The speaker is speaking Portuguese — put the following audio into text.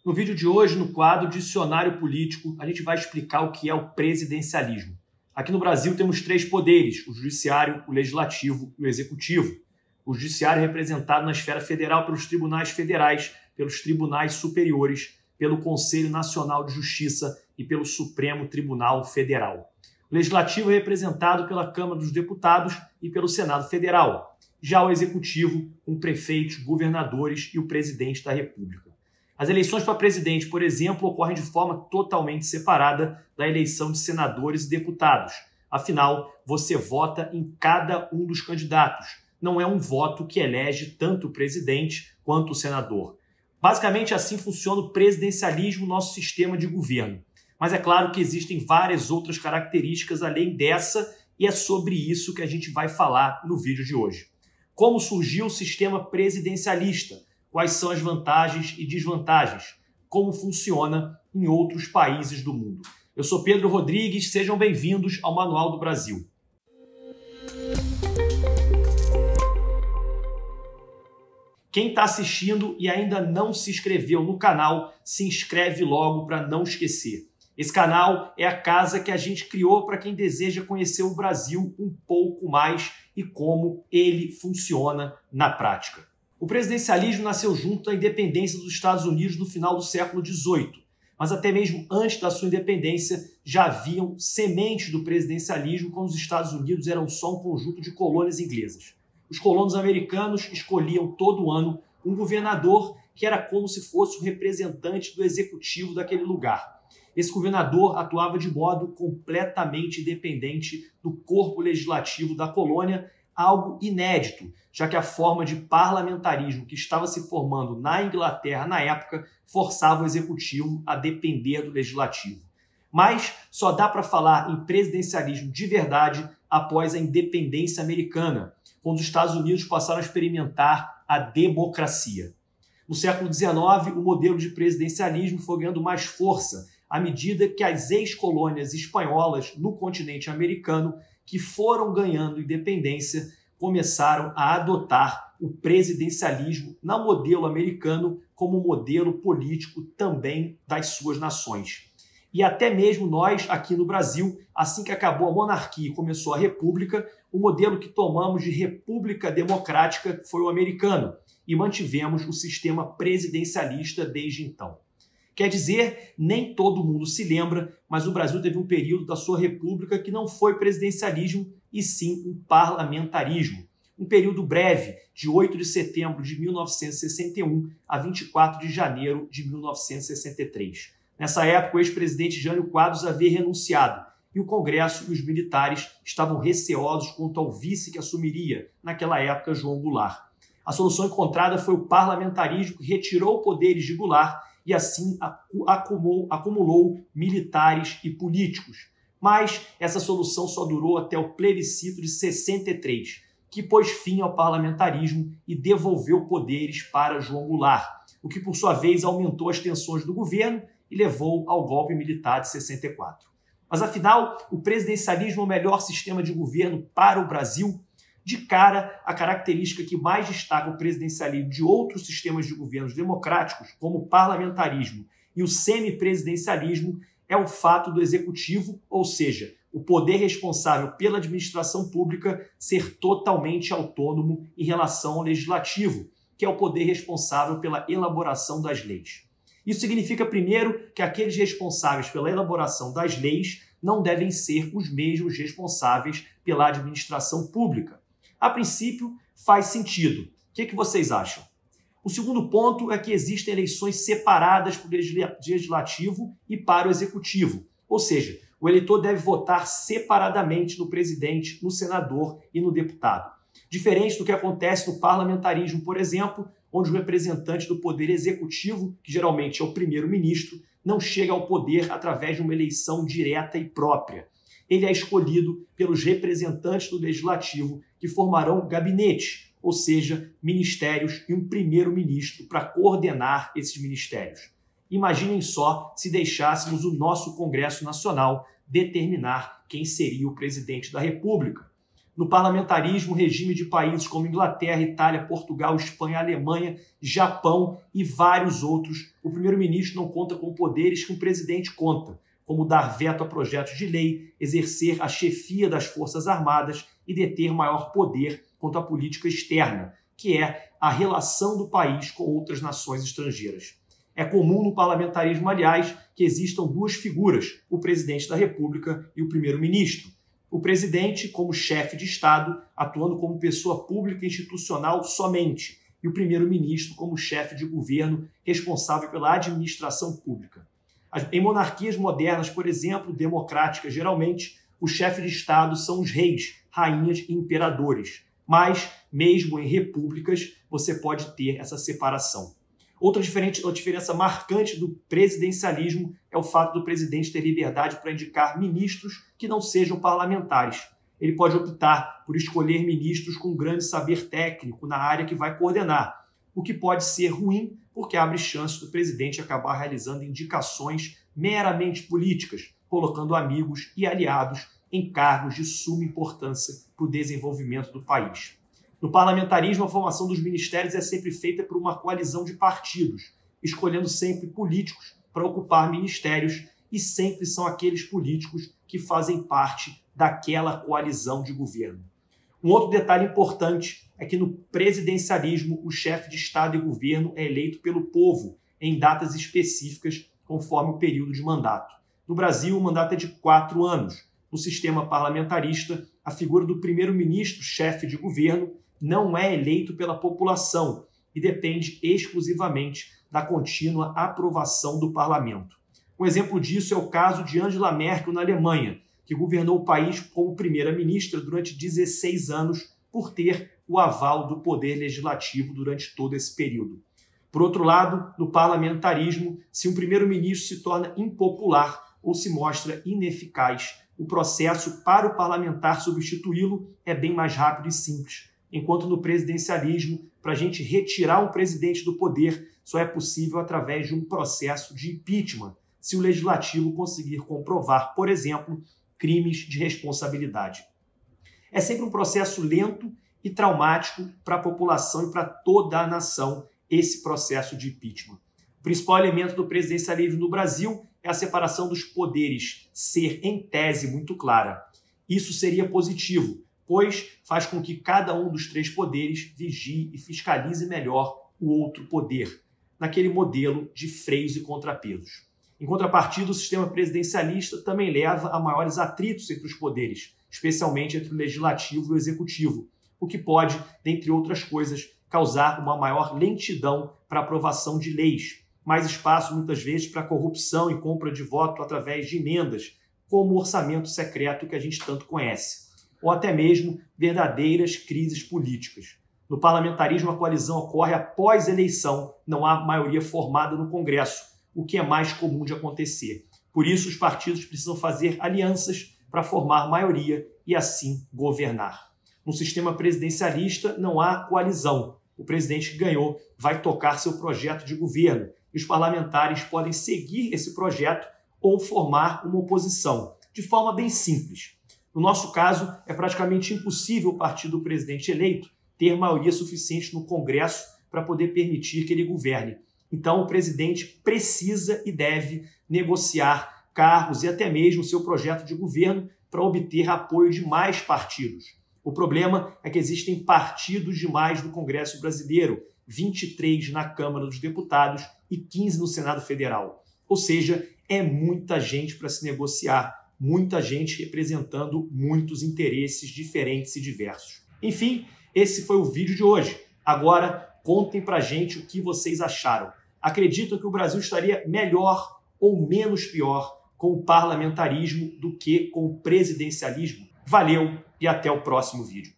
No vídeo de hoje, no quadro Dicionário Político, a gente vai explicar o que é o presidencialismo. Aqui no Brasil temos três poderes: o judiciário, o legislativo e o executivo. O judiciário é representado na esfera federal pelos tribunais federais, pelos tribunais superiores, pelo Conselho Nacional de Justiça e pelo Supremo Tribunal Federal. O legislativo é representado pela Câmara dos Deputados e pelo Senado Federal. Já o executivo, com prefeitos, governadores e o presidente da República. As eleições para presidente, por exemplo, ocorrem de forma totalmente separada da eleição de senadores e deputados. Afinal, você vota em cada um dos candidatos. Não é um voto que elege tanto o presidente quanto o senador. Basicamente, assim funciona o presidencialismo, nosso sistema de governo. Mas é claro que existem várias outras características além dessa, e é sobre isso que a gente vai falar no vídeo de hoje. Como surgiu o sistema presidencialista? Quais são as vantagens e desvantagens? Como funciona em outros países do mundo? Eu sou Pedro Rodrigues, sejam bem-vindos ao Manual do Brasil. Quem está assistindo e ainda não se inscreveu no canal, se inscreve logo para não esquecer. Esse canal é a casa que a gente criou para quem deseja conhecer o Brasil um pouco mais e como ele funciona na prática. O presidencialismo nasceu junto da independência dos Estados Unidos no final do século XVIII, mas até mesmo antes da sua independência já haviam sementes do presidencialismo quando os Estados Unidos eram só um conjunto de colônias inglesas. Os colonos americanos escolhiam todo ano um governador que era como se fosse o representante do executivo daquele lugar. Esse governador atuava de modo completamente independente do corpo legislativo da colônia, algo inédito, já que a forma de parlamentarismo que estava se formando na Inglaterra na época forçava o executivo a depender do legislativo. Mas só dá para falar em presidencialismo de verdade após a independência americana, quando os Estados Unidos passaram a experimentar a democracia. No século XIX, o modelo de presidencialismo foi ganhando mais força à medida que as ex-colônias espanholas no continente americano, que foram ganhando independência, começaram a adotar o presidencialismo no modelo americano como modelo político também das suas nações. E até mesmo nós, aqui no Brasil, assim que acabou a monarquia e começou a república, o modelo que tomamos de república democrática foi o americano e mantivemos o sistema presidencialista desde então. Quer dizer, nem todo mundo se lembra, mas o Brasil teve um período da sua república que não foi presidencialismo, e sim um parlamentarismo. Um período breve, de 8 de setembro de 1961 a 24 de janeiro de 1963. Nessa época, o ex-presidente Jânio Quadros havia renunciado, e o Congresso e os militares estavam receosos quanto ao vice que assumiria, naquela época, João Goulart. A solução encontrada foi o parlamentarismo, que retirou poderes de Goulart e assim acumulou militares e políticos. Mas essa solução só durou até o plebiscito de 63, que pôs fim ao parlamentarismo e devolveu poderes para João Goulart, o que por sua vez aumentou as tensões do governo e levou ao golpe militar de 64. Mas afinal, o presidencialismo é o melhor sistema de governo para o Brasil? De cara, a característica que mais destaca o presidencialismo de outros sistemas de governos democráticos, como o parlamentarismo e o semipresidencialismo, é o fato do executivo, ou seja, o poder responsável pela administração pública, ser totalmente autônomo em relação ao legislativo, que é o poder responsável pela elaboração das leis. Isso significa, primeiro, que aqueles responsáveis pela elaboração das leis não devem ser os mesmos responsáveis pela administração pública. A princípio, faz sentido. O que vocês acham? O segundo ponto é que existem eleições separadas para o legislativo e para o executivo. Ou seja, o eleitor deve votar separadamente no presidente, no senador e no deputado. Diferente do que acontece no parlamentarismo, por exemplo, onde o representante do poder executivo, que geralmente é o primeiro-ministro, não chega ao poder através de uma eleição direta e própria. Ele é escolhido pelos representantes do legislativo, que formarão gabinete, ou seja, ministérios e um primeiro-ministro para coordenar esses ministérios. Imaginem só se deixássemos o nosso Congresso Nacional determinar quem seria o presidente da República. No parlamentarismo, regime de países como Inglaterra, Itália, Portugal, Espanha, Alemanha, Japão e vários outros, o primeiro-ministro não conta com poderes que um presidente conta, como dar veto a projetos de lei, exercer a chefia das Forças Armadas e deter maior poder quanto à política externa, que é a relação do país com outras nações estrangeiras. É comum no parlamentarismo, aliás, que existam duas figuras, o presidente da República e o primeiro-ministro. O presidente como chefe de Estado, atuando como pessoa pública e institucional somente, e o primeiro-ministro como chefe de governo, responsável pela administração pública. Em monarquias modernas, por exemplo, democráticas, geralmente, o chefe de Estado são os reis, rainhas e imperadores. Mas, mesmo em repúblicas, você pode ter essa separação. Outra diferença marcante do presidencialismo é o fato do presidente ter liberdade para indicar ministros que não sejam parlamentares. Ele pode optar por escolher ministros com grande saber técnico na área que vai coordenar, o que pode ser ruim porque abre chance do presidente acabar realizando indicações meramente políticas, colocando amigos e aliados em cargos de suma importância para o desenvolvimento do país. No parlamentarismo, a formação dos ministérios é sempre feita por uma coalizão de partidos, escolhendo sempre políticos para ocupar ministérios e sempre são aqueles políticos que fazem parte daquela coalizão de governo. Um outro detalhe importante é que no presidencialismo o chefe de Estado e governo é eleito pelo povo em datas específicas conforme o período de mandato. No Brasil, o mandato é de 4 anos. No sistema parlamentarista, a figura do primeiro-ministro, chefe de governo, não é eleito pela população e depende exclusivamente da contínua aprovação do parlamento. Um exemplo disso é o caso de Angela Merkel na Alemanha, que governou o país como primeira-ministra durante 16 anos por ter o aval do poder legislativo durante todo esse período. Por outro lado, no parlamentarismo, se um primeiro-ministro se torna impopular ou se mostra ineficaz, o processo para o parlamentar substituí-lo é bem mais rápido e simples. Enquanto no presidencialismo, para a gente retirar um presidente do poder, só é possível através de um processo de impeachment, se o legislativo conseguir comprovar, por exemplo, crimes de responsabilidade. É sempre um processo lento e traumático para a população e para toda a nação esse processo de impeachment. O principal elemento do presidencialismo no Brasil é a separação dos poderes ser, em tese, muito clara. Isso seria positivo, pois faz com que cada um dos 3 poderes vigie e fiscalize melhor o outro poder, naquele modelo de freios e contrapesos. Em contrapartida, o sistema presidencialista também leva a maiores atritos entre os poderes, especialmente entre o legislativo e o executivo, o que pode, dentre outras coisas, causar uma maior lentidão para a aprovação de leis, mais espaço muitas vezes para corrupção e compra de voto através de emendas, como o orçamento secreto que a gente tanto conhece, ou até mesmo verdadeiras crises políticas. No parlamentarismo, a coalizão ocorre após a eleição, não há maioria formada no Congresso, o que é mais comum de acontecer. Por isso, os partidos precisam fazer alianças para formar maioria e assim governar. No sistema presidencialista, não há coalizão. O presidente que ganhou vai tocar seu projeto de governo e os parlamentares podem seguir esse projeto ou formar uma oposição, de forma bem simples. No nosso caso, é praticamente impossível o partido do presidente eleito ter maioria suficiente no Congresso para poder permitir que ele governe. Então, o presidente precisa e deve negociar cargos e até mesmo seu projeto de governo para obter apoio de mais partidos. O problema é que existem partidos demais no Congresso brasileiro, 23 na Câmara dos Deputados e 15 no Senado Federal. Ou seja, é muita gente para se negociar, muita gente representando muitos interesses diferentes e diversos. Enfim, esse foi o vídeo de hoje. Agora, contem pra gente o que vocês acharam. Acreditam que o Brasil estaria melhor ou menos pior com o parlamentarismo do que com o presidencialismo? Valeu e até o próximo vídeo.